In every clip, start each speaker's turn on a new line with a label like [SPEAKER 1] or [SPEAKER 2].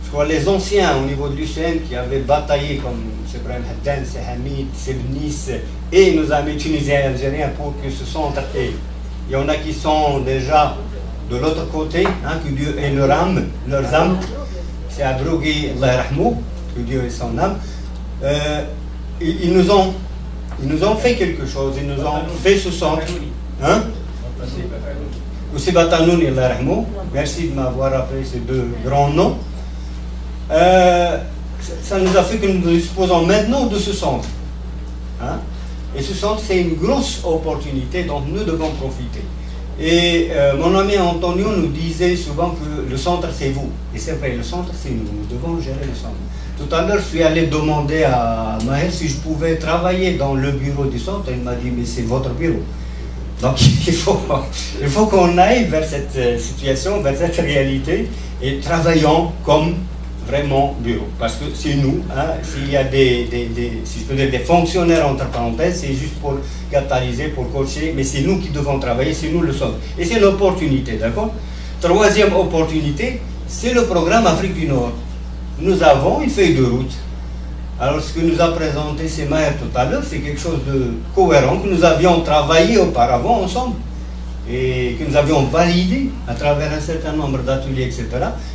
[SPEAKER 1] Je crois les anciens au niveau de l'UCN qui avaient bataillé comme M. Ibrahim Haddan, C. Hamid, Sebnis et nos amis tunisiens et algériens pour que ce centre ait. Il y en a qui sont déjà de l'autre côté, hein, que Dieu ait leurs âmes. C'est Abrougui, Allah rahmou, que Dieu ait son âme. Ils nous ont fait quelque chose, ils nous ont fait ce centre. Hein? Aussi Batanoun, Allah rahmou. Merci de m'avoir rappelé ces deux grands noms. Ça nous a fait que nous disposons maintenant de ce centre. Hein? Et ce centre, c'est une grosse opportunité dont nous devons profiter. Et mon ami Antonio nous disait souvent que le centre, c'est vous. Et c'est vrai, le centre, c'est nous. Nous devons gérer le centre. Tout à l'heure, je suis allé demander à Maher si je pouvais travailler dans le bureau du centre. Il m'a dit, mais c'est votre bureau. Donc, il faut qu'on aille vers cette situation, vers cette réalité, et travaillons comme vraiment bureau, parce que c'est nous, hein, s'il y a si je peux dire des fonctionnaires entre parenthèses, c'est juste pour catalyser, pour coacher, mais c'est nous qui devons travailler, c'est nous le sommes. Et c'est l'opportunité, d'accord? Troisième opportunité, c'est le programme Afrique du Nord. Nous avons une feuille de route. Alors ce que nous a présenté Maher tout à l'heure, c'est quelque chose de cohérent, que nous avions travaillé auparavant ensemble, et que nous avions validé à travers un certain nombre d'ateliers, etc.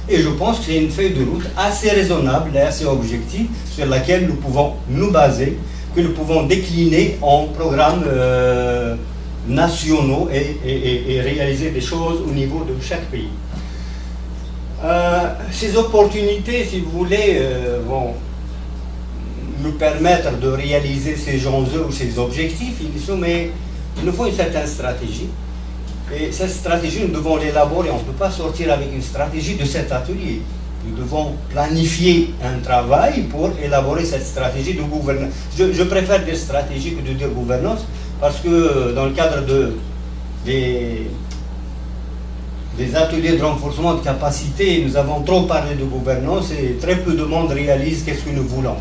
[SPEAKER 1] Et je pense que c'est une feuille de route assez raisonnable et assez objective sur laquelle nous pouvons nous baser, que nous pouvons décliner en programmes nationaux et réaliser des choses au niveau de chaque pays. Ces opportunités, si vous voulez, vont nous permettre de réaliser ces enjeux ou ces objectifs initiaux, mais il nous faut une certaine stratégie. Et cette stratégie, nous devons l'élaborer. On ne peut pas sortir avec une stratégie de cet atelier. Nous devons planifier un travail pour élaborer cette stratégie de gouvernance. Je préfère dire stratégie que de dire gouvernance, parce que dans le cadre des ateliers de renforcement de capacité, nous avons trop parlé de gouvernance et très peu de monde réalise qu'est-ce que nous voulons.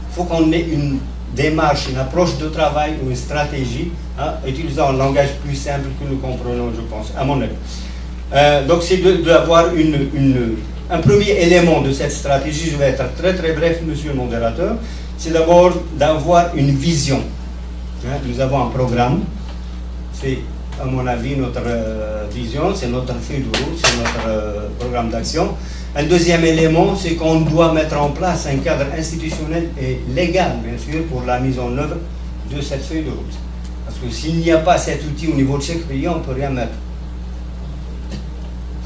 [SPEAKER 1] Il faut qu'on ait une démarche, une approche de travail ou une stratégie, hein, utilisant un langage plus simple que nous comprenons, je pense, à mon avis. Donc c'est d'avoir un premier élément de cette stratégie, je vais être très très bref, monsieur le modérateur, c'est d'abord d'avoir une vision. Hein, nous avons un programme, c'est à mon avis notre vision, c'est notre feuille de route, c'est notre programme d'action. Un deuxième élément, c'est qu'on doit mettre en place un cadre institutionnel et légal, bien sûr, pour la mise en œuvre de cette feuille de route. Parce que s'il n'y a pas cet outil au niveau de chaque pays, on ne peut rien mettre.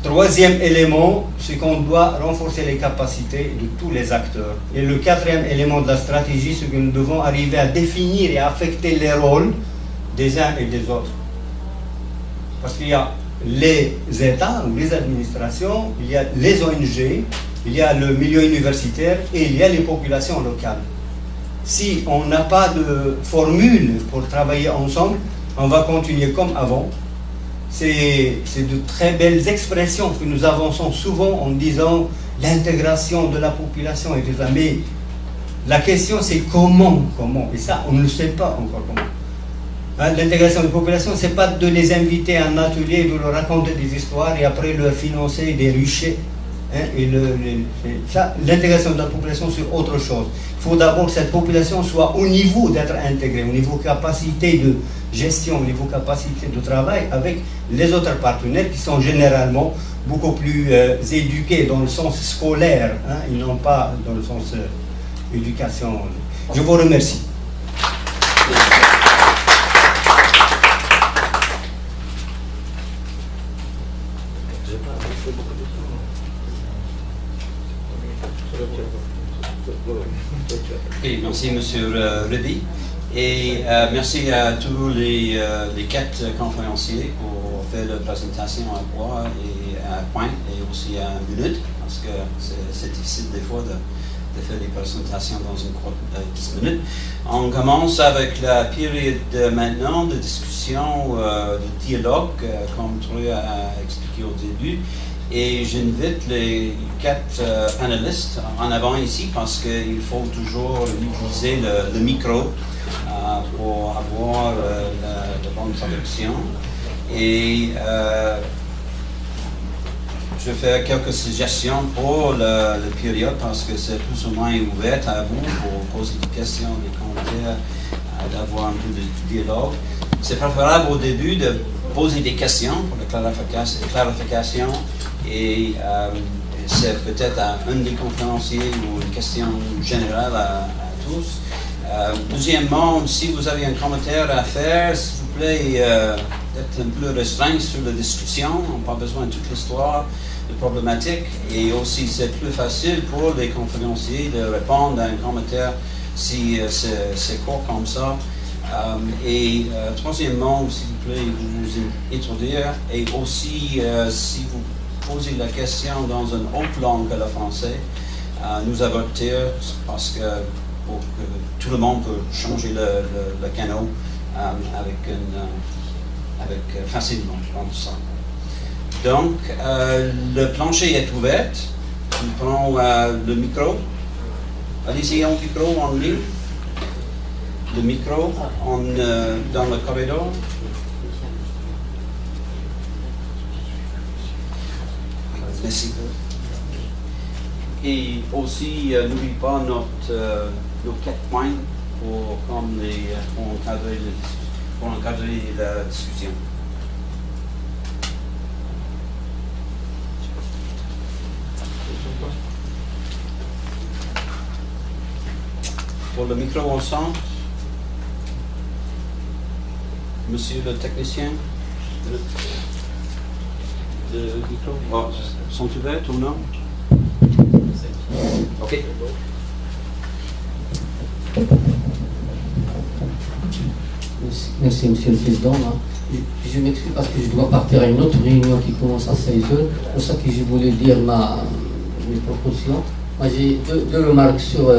[SPEAKER 1] Troisième élément, c'est qu'on doit renforcer les capacités de tous les acteurs. Et le quatrième élément de la stratégie, c'est que nous devons arriver à définir et à affecter les rôles des uns et des autres. Parce qu'il y a les États ou les administrations, il y a les ONG, il y a le milieu universitaire et il y a les populations locales. Si on n'a pas de formule pour travailler ensemble, on va continuer comme avant. C'est de très belles expressions que nous avançons souvent en disant l'intégration de la population et tout ça. Mais la question c'est comment, et ça on ne le sait pas encore comment. Hein, l'intégration de la population, ce n'est pas de les inviter à un atelier, de leur raconter des histoires et après leur financer des ruchers. Hein, l'intégration de la population, c'est autre chose. Il faut d'abord que cette population soit au niveau d'être intégrée, au niveau capacité de gestion, au niveau capacité de travail avec les autres partenaires qui sont généralement beaucoup plus éduqués dans le sens scolaire, hein, et non pas dans le sens éducation. Je vous remercie.
[SPEAKER 2] Okay, merci Monsieur Redi et merci à tous les 4 conférenciers pour faire la présentation à point et aussi à 1 minute parce que c'est difficile des fois de faire des présentations dans une 10 minutes. On commence avec la période maintenant de discussion, de dialogue, comme Troy a expliqué au début. Et j'invite les 4 panélistes en avant ici parce qu'il faut toujours utiliser le micro pour avoir la bonne traduction. Et je vais faire quelques suggestions pour la période parce que c'est plus ou moins ouvert à vous pour poser des questions, des commentaires, d'avoir un peu de dialogue. C'est préférable au début de poser des questions pour la clarification et c'est peut-être à un des conférenciers ou une question générale à tous. Deuxièmement, si vous avez un commentaire à faire, s'il vous plaît, d'être un peu restreint sur la discussion. On n'a pas besoin de toute l'histoire de problématique. Et aussi, c'est plus facile pour les conférenciers de répondre à un commentaire si c'est court comme ça. Et troisièmement, s'il vous plaît, vous introduire. Et aussi, si vous posez la question dans une autre langue que le français, nous avertir parce que pour que tout le monde peut changer le canal facilement, comme ça. Donc, le plancher est ouvert. On prend le micro. Allez-y, un micro en ligne. Le micro dans le corridor. Merci. Et aussi, n'oublie pas nos 4 points pour encadrer la discussion. Pour le micro au centre, monsieur le technicien, le micro, sont ouverts ou non? Ok.
[SPEAKER 3] Merci, Monsieur le Président. Je m'excuse parce que je dois partir à une autre réunion qui commence à 16h. C'est pour ça que je voulais dire mes propositions. Moi, j'ai deux remarques sur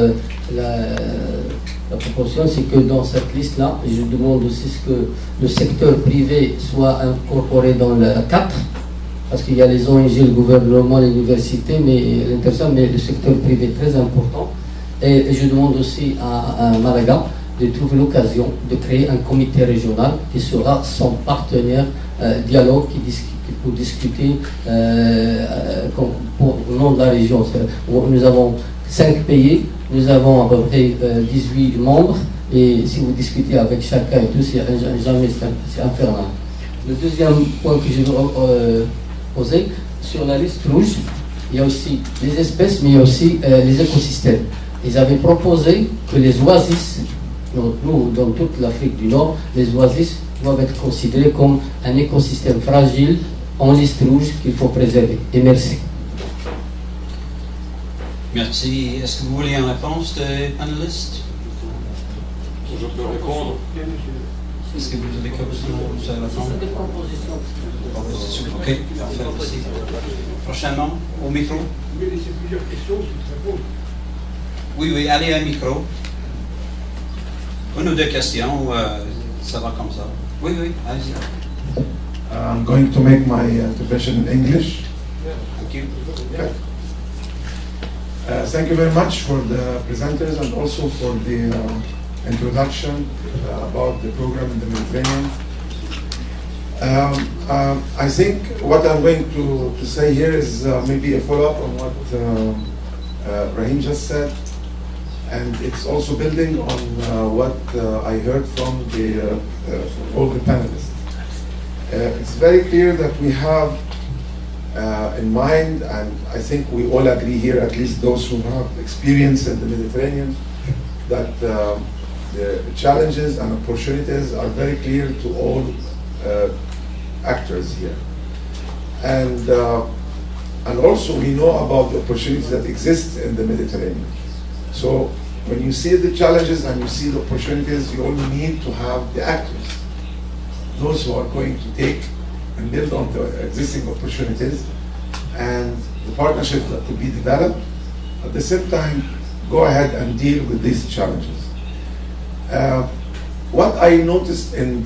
[SPEAKER 3] la proposition. C'est que dans cette liste-là, je demande aussi que le secteur privé soit incorporé dans le 4. Parce qu'il y a les ONG, le gouvernement, l'université, mais le secteur privé est très important. Et je demande aussi à Malaga de trouver l'occasion de créer un comité régional qui sera son partenaire dialogue pour discuter pour le nom de la région. Nous avons 5 pays, nous avons à peu près 18 membres, et si vous discutez avec chacun et tout, c'est infernal. Le deuxième point que je veux poser, sur la liste rouge, il y a aussi les espèces, mais il y a aussi les écosystèmes. Ils avaient proposé que les oasis, nous, dans toute l'Afrique du Nord, les oasis doivent être considérés comme un écosystème fragile en liste rouge qu'il faut préserver. Et merci.
[SPEAKER 2] Merci. Est-ce que vous voulez une réponse des panélistes?
[SPEAKER 4] Je peux répondre.
[SPEAKER 2] Est-ce que vous avez quelque chose à répondre?
[SPEAKER 3] Des propositions.
[SPEAKER 2] Ok, parfait. Merci. Prochainement, au micro.
[SPEAKER 4] Vous pouvez laisser plusieurs questions, je réponds.
[SPEAKER 2] Oui, allez à micro. Une ou deux questions, ça va comme ça. Oui, allez-y.
[SPEAKER 5] I'm going to make my intervention in English.
[SPEAKER 2] Thank you.
[SPEAKER 5] Okay. Thank you very much for the presenters and also for the introduction about the program in the Mediterranean. I think what I'm going to say here is maybe a follow-up on what Rahim just said. And it's also building on what I heard from all the panelists. It's very clear that we have in mind, and I think we all agree here, at least those who have experience in the Mediterranean, that the challenges and opportunities are very clear to all actors here. And also we know about the opportunities that exist in the Mediterranean. So when you see the challenges and you see the opportunities, you only need to have the actors, those who are going to take and build on the existing opportunities and the partnerships that will be developed. At the same time, go ahead and deal with these challenges. What I noticed in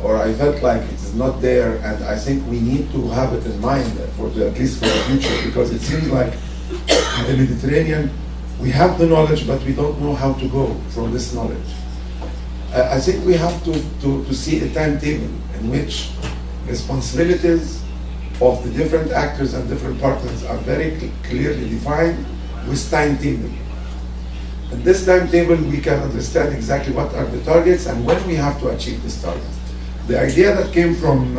[SPEAKER 5] or I felt like it is not there, and I think we need to have it in mind at least for the future, because it seems like in the Mediterranean, we have the knowledge, but we don't know how to go from this knowledge. I think we have to see a timetable in which responsibilities of the different actors and different partners are very clearly defined with timetable. In this timetable, we can understand exactly what are the targets and when we have to achieve this target. The idea that came from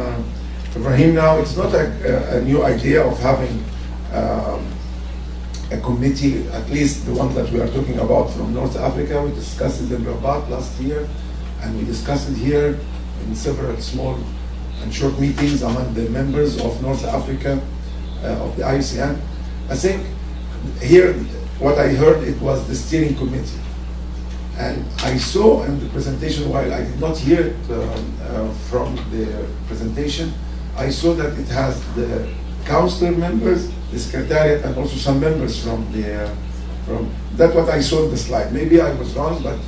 [SPEAKER 5] Ibrahim now, it's not a new idea of having a committee, at least the one that we are talking about from North Africa. We discussed it in Rabat last year, and we discussed it here in several small and short meetings among the members of North Africa, of the IUCN. I think here, what I heard, it was the steering committee. And I saw in the presentation, while I did not hear it from the presentation, I saw that it has the council members, the secretariat, and also some members from that's what I saw in the slide. Maybe I was wrong, but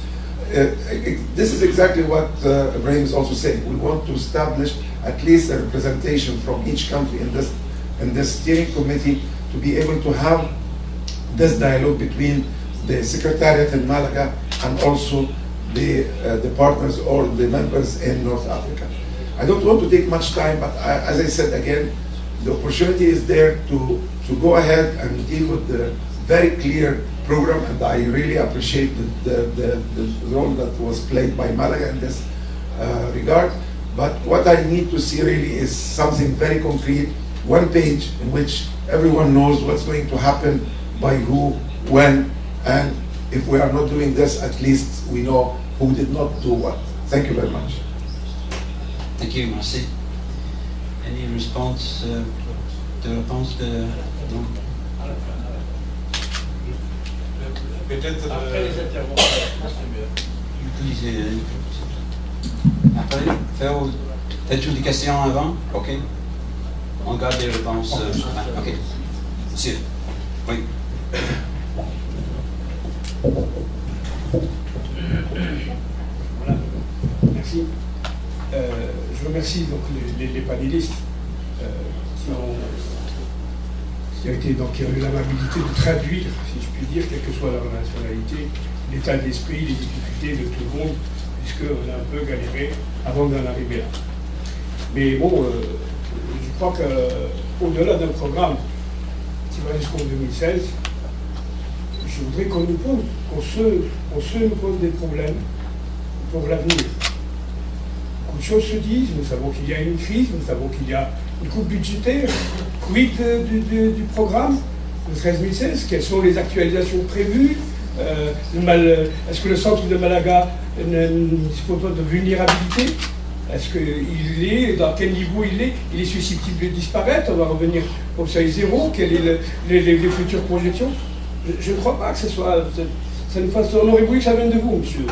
[SPEAKER 5] this is exactly what Ibrahim is also saying. We want to establish at least a representation from each country in this steering committee to be able to have this dialogue between the secretariat in Malaga and also the partners or the members in North Africa. I don't want to take much time, but as I said again, the opportunity is there to go ahead and deal with the very clear program, and I really appreciate the role that was played by Malaga in this regard. But what I need to see really is something very concrete, one page in which everyone knows what's going to happen, by who, when, and if we are not doing this, at least we know who did not do what. Thank you very much.
[SPEAKER 2] Thank you, merci. Any response de réponse de... Non?
[SPEAKER 4] Peut-être
[SPEAKER 6] après les interventions,
[SPEAKER 2] Utilisez... Après, faire peut-être des questions avant? Ok. On garde les réponses. Ok. Monsieur. Oui.
[SPEAKER 4] Voilà. Merci. Je remercie donc les panélistes qui ont eu l'amabilité de traduire, si je puis dire, quelle que soit leur nationalité, l'état d'esprit, les difficultés de tout le monde, puisqu'on a un peu galéré avant d'en arriver là. Mais bon, je crois qu'au-delà d'un programme qui va jusqu'en 2016, je voudrais qu'on nous pose, qu'on se nous pose des problèmes pour l'avenir. Beaucoup de choses se disent, nous savons qu'il y a une crise, nous savons qu'il y a une coupe budgétaire, quid du programme de 13-16, quelles sont les actualisations prévues, est-ce que le centre de Malaga ne dispose pas de vulnérabilité? Est-ce qu'il est, dans quel niveau il est susceptible de disparaître? On va revenir au seuil zéro, quelles sont les futures projections? Je ne crois pas que ça nous fasse... On aurait voulu que ça vienne de vous, monsieur.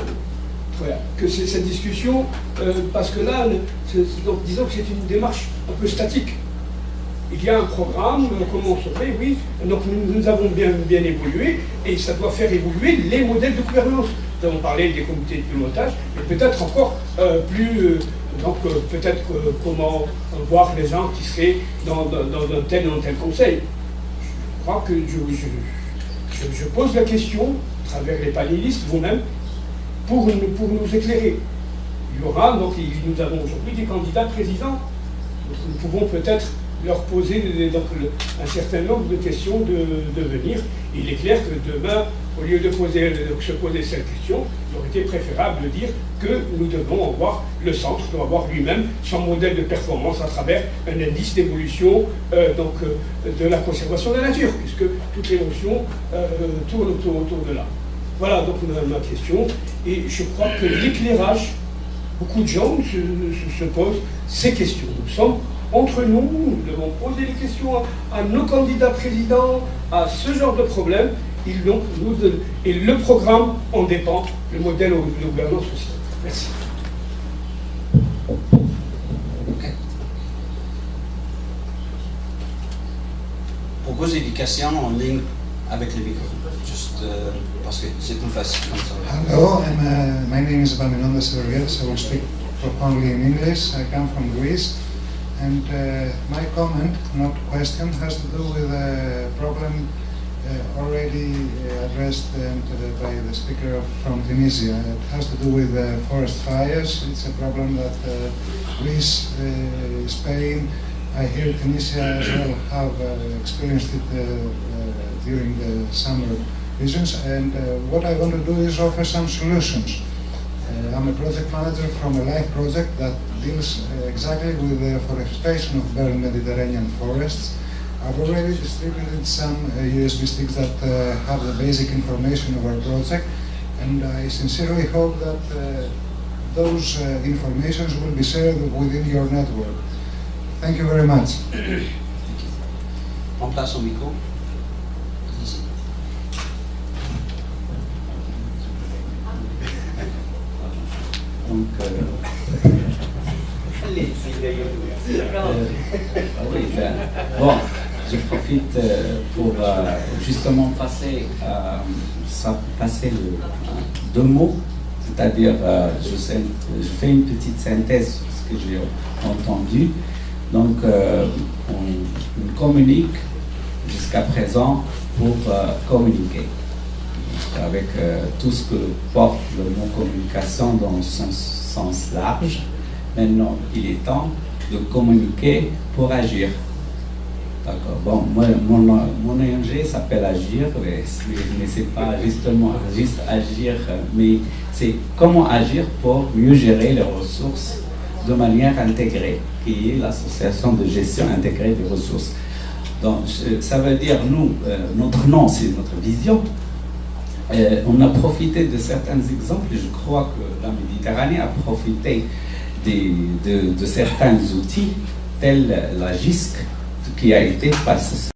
[SPEAKER 4] Que c'est cette discussion, parce que là, donc, disons que c'est une démarche un peu statique. Il y a un programme, comment on se fait, oui, donc nous avons bien évolué, et ça doit faire évoluer les modèles de gouvernance. Nous avons parlé des comités de pilotage, mais peut-être encore plus, peut-être comment voir les gens qui seraient dans un tel ou un tel conseil. Je crois que je pose la question, à travers les panélistes, vous-même, pour nous éclairer. Il y aura, donc nous avons aujourd'hui des candidats présidents. Donc nous pouvons peut-être leur poser un certain nombre de questions de venir. Il est clair que demain, au lieu de se poser cette question, il aurait été préférable de dire que nous devons avoir, le centre doit avoir lui-même son modèle de performance à travers un indice d'évolution de la conservation de la nature, puisque toutes les notions tournent autour de là. Voilà donc ma question, et je crois que l'éclairage, beaucoup de gens se posent ces questions. Nous sommes entre nous, nous devons poser les questions à nos candidats présidents, à ce genre de problème, et le programme en dépend, le modèle de gouvernance aussi. Merci.
[SPEAKER 2] Okay. Pour poser des questions en ligne avec le micro, juste parce que c'est plus facile comme ça.
[SPEAKER 7] Hello, my name is Epaminondas Severgiadis. I will speak profoundly in English. I come from Greece, and my comment, not question, has to do with a problem already addressed by the speaker from Tunisia. It has to do with forest fires. It's a problem that Greece, Spain, I hear Tunisia as well have experienced it during the summer seasons, and what I want to do is offer some solutions. I'm a project manager from a LIFE project that deals exactly with the forestation of barren Mediterranean forests. I've already distributed some USB sticks that have the basic information of our project, and I sincerely hope that those informations will be shared within your network. Thank you very much.
[SPEAKER 2] On place son micro. Ici.
[SPEAKER 6] Donc, bon, je profite pour justement passer deux mots, c'est-à-dire je fais une petite synthèse sur ce que j'ai entendu. Donc, on communique jusqu'à présent pour communiquer, avec tout ce que porte le mot communication dans son sens large. Maintenant, il est temps de communiquer pour agir. D'accord. Bon, mon ONG s'appelle Agir, mais c'est pas justement juste agir, mais c'est comment agir pour mieux gérer les ressources de manière intégrée, qui est l'association de gestion intégrée des ressources. Donc, ça veut dire, notre nom, c'est notre vision. On a profité de certains exemples. Je crois que la Méditerranée a profité de certains outils, tels la GISC, qui a été passé